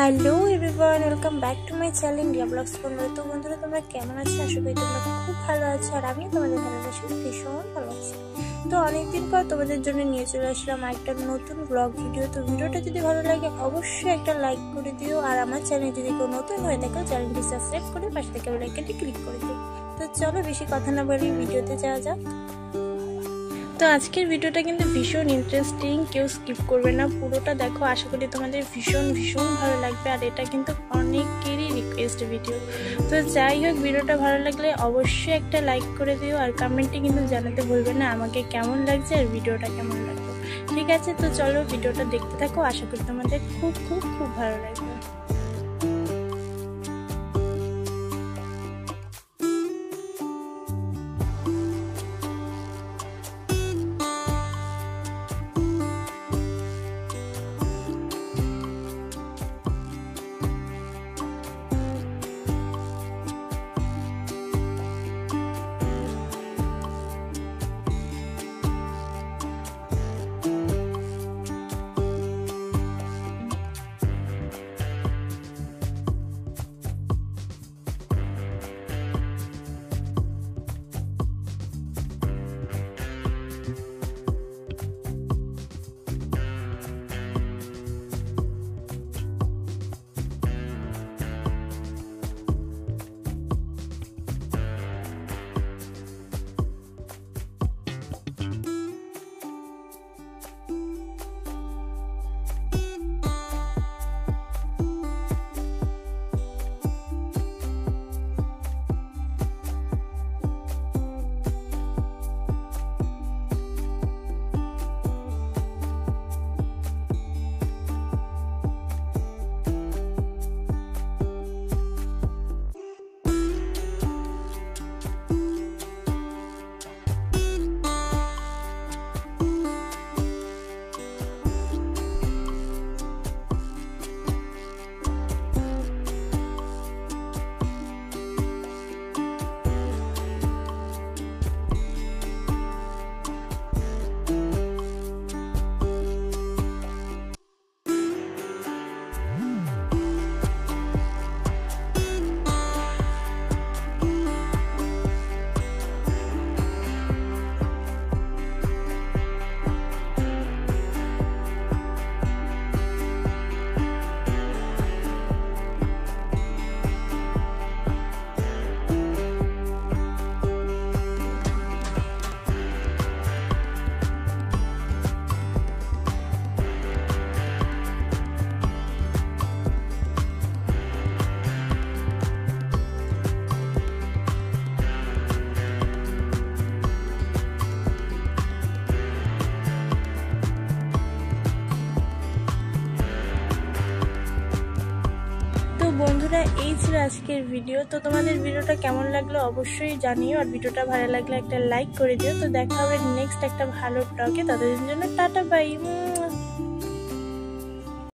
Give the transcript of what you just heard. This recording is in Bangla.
Hello everyone, welcome back to my channel Riya vlogs বন্ধুরা। তো বন্ধুরা, তোমরা কেমন আছো? আশা করি তোমরা খুব ভালো আছো, আর আমি তোমাদের ভালোবাসি ভীষণ ভালো আছি। তো অনেকদিন পর তোমাদের জন্য নিয়ে চলে আসলাম একটা নতুন ব্লগ ভিডিও। তো ভিডিওটা যদি ভালো লাগে অবশ্যই একটা লাইক করে দিও, আর আমার চ্যানেল যদি কেউ নতুন হয়ে থাকে চ্যানেলটি সাবস্ক্রাইব করে পাশে থেকে বেল আইকনটি ক্লিক করে দিও। তো চলো বেশি কথা না বলি ভিডিওতে যাওয়া যাক। তো আজকের ভিডিওটা কিন্তু ভীষণ ইন্টারেস্টিং, কেউ স্কিপ করবে না, পুরোটা দেখো। আশা করি তোমাদের ভীষণ ভালো লাগবে, আর এটা কিন্তু অনেকেরই রিকোয়েস্ট ভিডিও। তো যাই হোক, ভিডিওটা ভালো লাগলে অবশ্যই একটা লাইক করে দিও, আর কমেন্টে কিন্তু জানাতে ভুলবে না আমাকে কেমন লাগছে আর ভিডিওটা কেমন লাগবে। ঠিক আছে, তো চলো ভিডিওটা দেখতে থাকো, আশা করি তোমাদের খুব ভালো লাগবে। বন্ধুরা, এই ছিল আজকের ভিডিও। তো তোমাদের ভিডিওটা কেমন লাগলো অবশ্যই জানিও, আর ভিডিওটা ভালো লাগলে একটা লাইক করে দিও। তো দেখা হবে নেক্সট একটা ভালো ব্লগে, তাদের জন্য টাটা বাই।